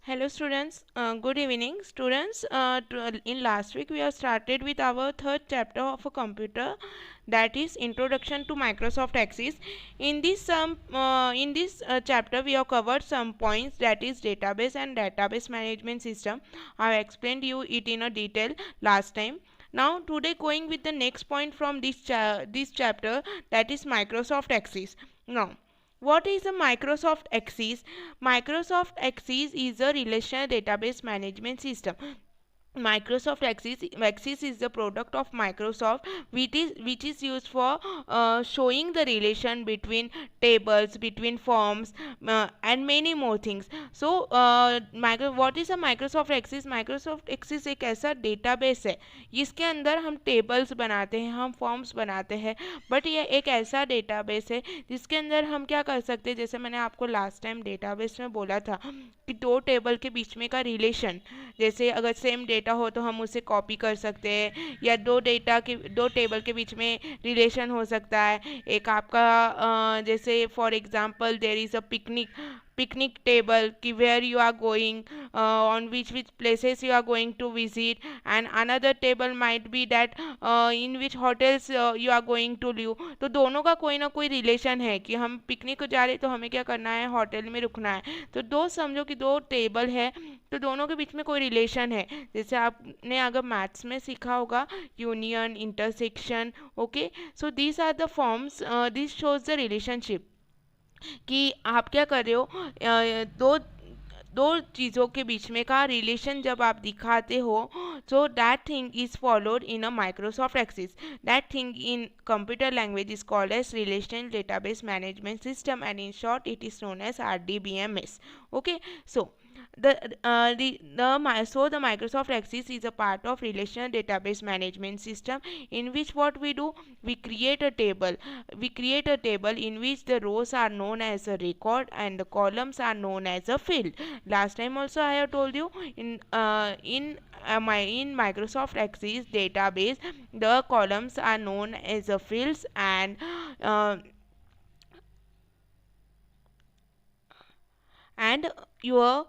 Hello students, good evening students. In last week we have started with our third chapter of a computer, that is Introduction to Microsoft Access. In this chapter we have covered some points, that is database and database management system. I have explained you it in a detail last time. Now today going with the next point from this chapter, that is Microsoft Access. Now what is a Microsoft Access? Microsoft Access is a relational database management system. Access is the product of Microsoft, which is used for showing the relation between tables, between forms, and many more things. So what is a Microsoft Access? Microsoft Access एक ऐसा database है जिसके अंदर हम tables बनाते हैं, हम forms बनाते हैं, बट ये एक ऐसा डेटाबेस है जिसके अंदर हम क्या कर सकते हैं, जैसे मैंने आपको लास्ट टाइम डेटाबेस में बोला था कि दो टेबल के बीच में का रिलेशन, जैसे अगर सेम डेटा हो तो हम उसे कॉपी कर सकते हैं, या दो टेबल के बीच में रिलेशन हो सकता है। एक आपका जैसे for example there is a picnic table कि where you are going, on which places you are going to visit, and another table might be that in which hotels you are going to live. तो दोनों का कोई ना कोई relation है कि हम पिकनिक को जा रहे तो हमें क्या करना है, होटल में रुकना है। तो दो समझो कि दो टेबल है, तो दोनों के बीच में कोई रिलेशन है। जैसे आपने अगर मैथ्स में सीखा होगा union, intersection, okay. So these are the forms, this shows the relationship कि आप क्या कर रहे हो, दो दो चीज़ों के बीच में का रिलेशन जब आप दिखाते हो, so that thing is followed in a Microsoft Access. That thing in computer language is called as relational database management system, and in short it is known as RDBMS. Okay, so the Microsoft Access is a part of relational database management system, in which what we do, we create a table in which the rows are known as a record and the columns are known as a field. Last time also I have told you, in Microsoft Access database, the columns are known as a fields, uh, and your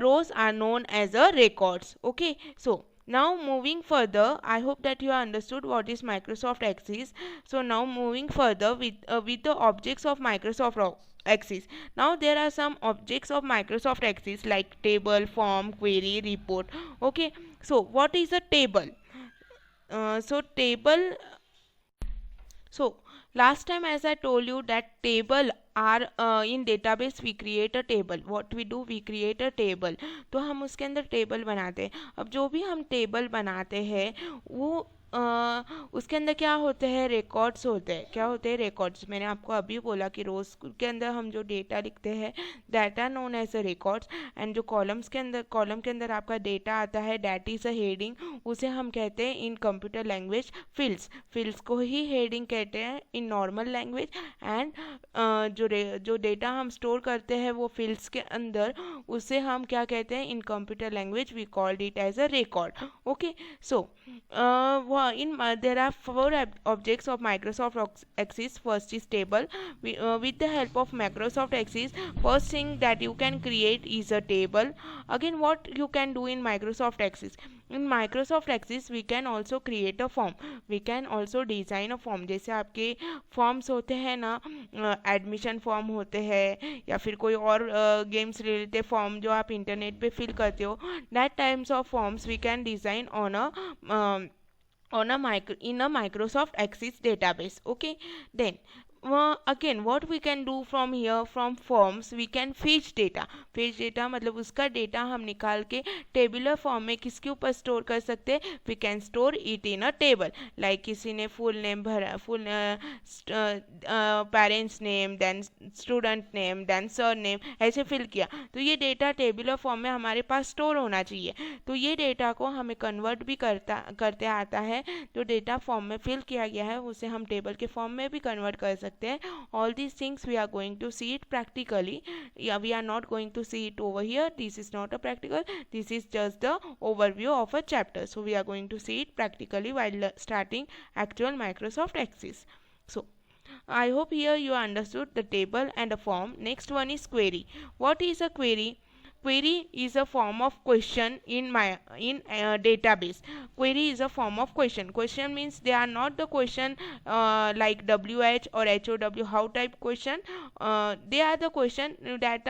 rows are known as a records. Okay, so now moving further, I hope that you have understood what is Microsoft Access. So now moving further with the objects of Access. Now there are some objects of Microsoft Access like table, form, query, report. Okay, so what is a table? So last time as I told you that table are in database we create a table. What we do, we create a table. तो हम उसके अंदर table बनाते हैं. अब जो भी हम टेबल बनाते हैं वो उसके अंदर क्या होते हैं, रिकॉर्ड्स होते हैं. क्या होते हैं, रिकॉर्ड्स. मैंने आपको अभी बोला कि रोज के अंदर हम जो डेटा लिखते हैं that are known as a records, and जो कॉलम के अंदर आपका डेटा आता है दैट इज़ अ हेडिंग, उसे हम कहते हैं इन कंप्यूटर लैंग्वेज फिल्ड्स को ही हेडिंग कहते हैं इन नॉर्मल लैंग्वेज. एंड जो डेटा हम स्टोर करते हैं वो फिल्ड्स के अंदर, उसे हम क्या कहते हैं in computer language, we called it as a record. Okay, so there are four objects of Microsoft Access. First is table. With the help of Microsoft Access, first thing that you can create is a table. Again, what you can do in Microsoft Access? In Microsoft Access we can also create a form, we can also design a form. जैसे आपके forms होते हैं ना, admission form होते हैं या फिर कोई और गेम्स रिलेटेड फॉर्म जो आप इंटरनेट पे फिल करते हो, that types of forms we can design in a Microsoft Access database. Okay, then again what we can do from here, from forms we can fetch data मतलब उसका data हम निकाल के टेबुलर फॉर्म में किसके ऊपर स्टोर कर सकते हैं, we can store it in a table. Like किसी ने फुल नेम भरा, full parents name, then student name, then surname, ऐसे फिल किया, तो ये डेटा टेबुलर फॉर्म में हमारे पास स्टोर होना चाहिए. तो ये डेटा को हमें कन्वर्ट भी करते आता है. जो डेटा फॉर्म में फिल किया गया है उसे हम टेबल के फॉर्म में भी कन्वर्ट कर सकते हैं. All these things we are going to see it practically. We are not going to see it over here. This is not a practical, this is just the overview of a chapter. So we are going to see it practically while starting actual Microsoft Access. So I hope here you understood the table and the form. Next one is query. What is a query? query is a form of question in database. Query is a form of question. Question means they are not the question like WH or HOW how type question. They are the question that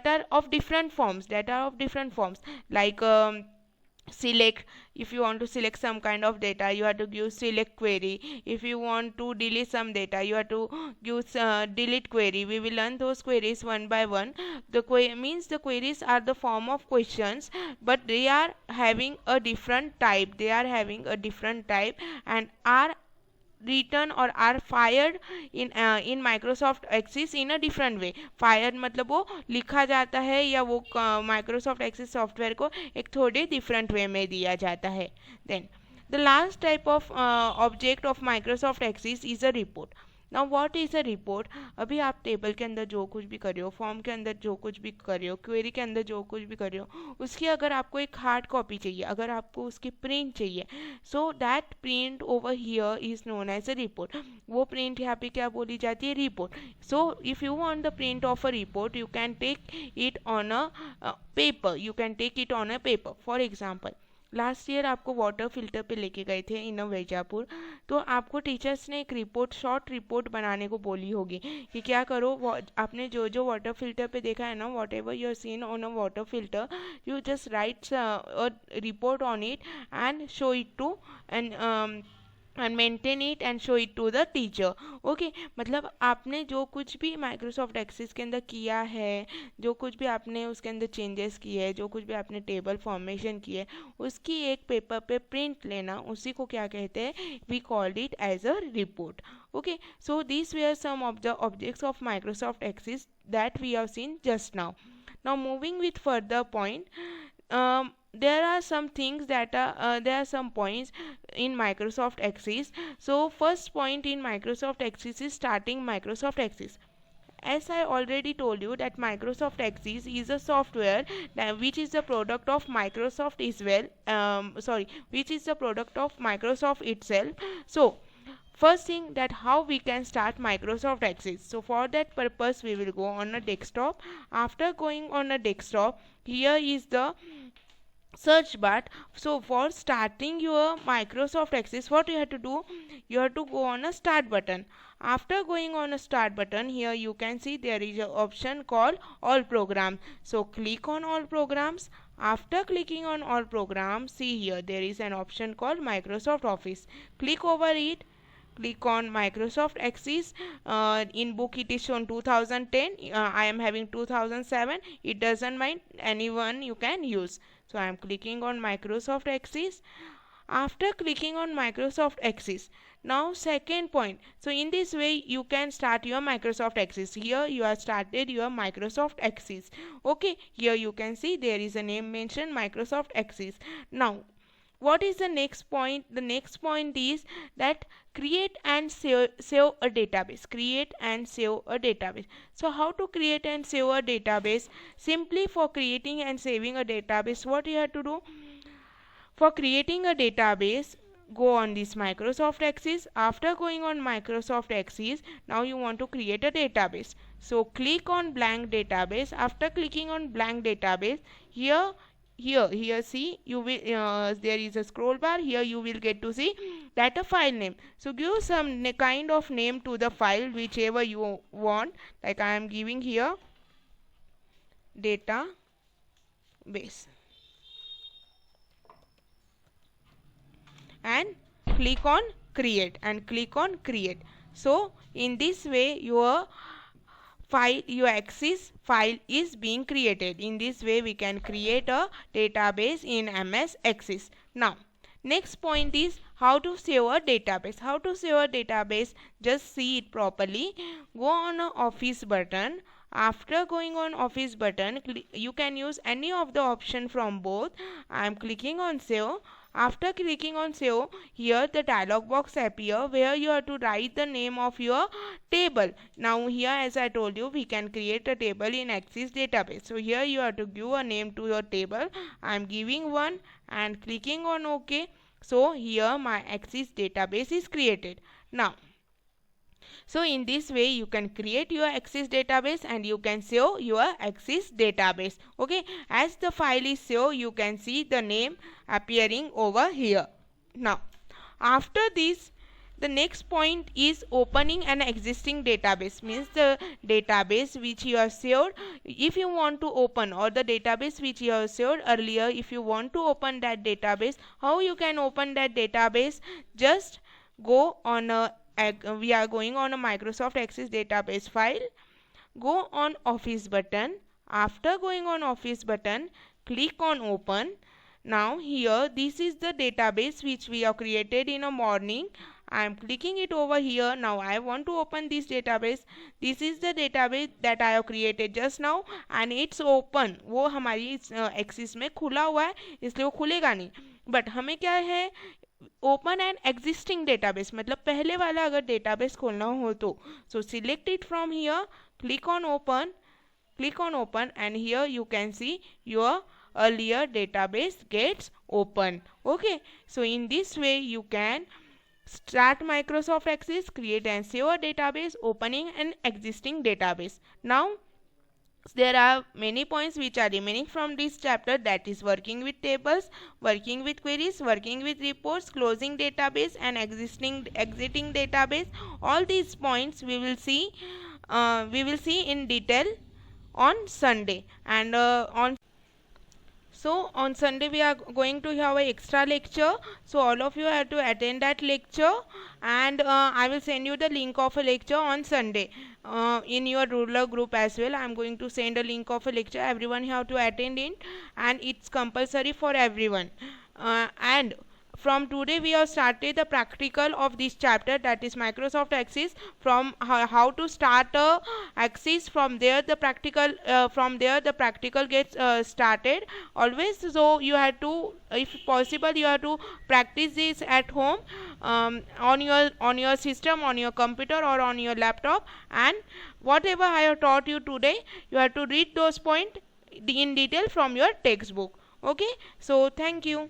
are of different forms, like select. If you want to select some kind of data, you have to give select query. If you want to delete some data, you have to use delete query. We will learn those queries one by one. The queries are the form of questions, but they are having a different type. And are written or are fired in Microsoft Access in a different way. Fired मतलब वो लिखा जाता है या वो Microsoft Access software को एक थोड़े डिफरेंट वे में दिया जाता है. Then the last type of object of Microsoft Access is a report. Now what is a report. अभी आप टेबल के अंदर जो कुछ भी कर रहे हो, फॉर्म के अंदर जो कुछ भी कर रहे हो, क्वेरी के अंदर जो कुछ भी कर रहे हो, उसकी अगर आपको एक हार्ड कॉपी चाहिए, अगर आपको उसकी प्रिंट चाहिए, so that print over here is known as a report. वो प्रिंट यहाँ पे क्या बोली जाती है? Report. So if you want the print of a report, you can take it on a paper. For example, last year आपको water filter पे लेके गए थे इन वैजापुर, तो आपको टीचर्स ने एक रिपोर्ट, शॉर्ट रिपोर्ट बनाने को बोली होगी कि क्या करो. आपने जो जो वाटर फिल्टर पे देखा है ना, whatever you seen on a water filter, you just write a report on it and show it to and maintain it and show it to the teacher. Okay, मतलब आपने जो कुछ भी Microsoft access के अंदर किया है, जो कुछ भी आपने उसके अंदर चेंजेस किए हैं, जो कुछ भी आपने टेबल फॉर्मेशन किए, उसकी एक पेपर पे प्रिंट लेना, उसी को क्या कहते हैं? We called it as a report. Okay, so these were some of the objects of Microsoft Access that we have seen just now. Now moving with further point, there are some things that there are some points in Microsoft Access. So first point in Microsoft Access is starting Microsoft Access. As I already told you that Microsoft Access is a software which is the product of Microsoft as well. Which is the product of Microsoft itself. So first thing, that how we can start Microsoft Access. So for that purpose we will go on a desktop. After going on a desktop, here is the search bar. So for starting your Microsoft Access, what you have to do? You have to go on a start button. After going on a start button, here you can see there is an option called all programs. So click on all programs. After clicking on all programs, see here there is an option called Microsoft Office. Click over it. Click on Microsoft Access. In book it is shown 2010. I am having 2007. It doesn't mind, anyone you can use. So I am clicking on Microsoft Access. After clicking on Microsoft Access, now second point. So in this way you can start your Microsoft Access. Here you have started your Microsoft Access. Okay, here you can see there is a name mentioned, Microsoft Access. Now what is the next point? The next point is that create and save a database. Create and save a database. So how to create and save a database? Simply for creating and saving a database, what you have to do? For creating a database, go on this Microsoft Access. After going on Microsoft Access, now you want to create a database. So click on blank database. After clicking on blank database, here see you will there is a scroll bar. Here you will get to see that a file name. So give some kind of name to the file whichever you want, like I am giving here database, and click on create and click on create. So in this way your Access file is being created. In this way we can create a database in MS Access. Now next point is how to save a database. How to save a database? Just see it properly. Go on a Office button. After going on Office button, you can use any of the option from both. I am clicking on save. After clicking on save, here the dialog box appear where you have to write the name of your table. Now here, as I told you, we can create a table in Access database. So here you have to give a name to your table. I am giving one and clicking on OK. So here my Access database is created. Now So in this way you can create your Access database and you can save your Access database. Okay, as the file is saved, you can see the name appearing over here. Now after this, the next point is opening an existing database, means the database which you have saved. If you want to open, or the database which you have saved earlier, if you want to open that database, how you can open that database? Just go on a, we are going on a Microsoft Access database file, go on Office button. After going on Office button, click on open. Now here, this is the database which we have created in a morning. I am clicking it over here. Now I want to open this database. This is the database that I have created just now and it's open. वो हमारी axis में खुला हुआ है, इसलिए वो खुलेगा नहीं. बट हमें क्या है, ओपन एन एग्जिस्टिंग डेटाबेस, मतलब पहले वाला अगर डेटाबेस खोलना हो तो. सो select it from here, click on open and here you can see your earlier database gets open. Okay, so in this way you can start Microsoft Access, create and save a database, opening an existing database. Now there are many points which are remaining from this chapter, that is working with tables, working with queries, working with reports, closing database and exiting database. All these points we will see in detail on Sunday. And on Sunday we are going to have an extra lecture, so all of you have to attend that lecture, and I will send you the link of a lecture on Sunday in your ruler group as well. I am going to send a link of a lecture, everyone have to attend it, and it's compulsory for everyone. And from today we have started the practical of this chapter, that is Microsoft Access, from how to start a Access. From there the practical gets started always. So you have to, if possible, you have to practice this at home, on your system, on your computer or on your laptop, and whatever I have taught you today, you have to read those points in detail from your textbook. Okay, so thank you.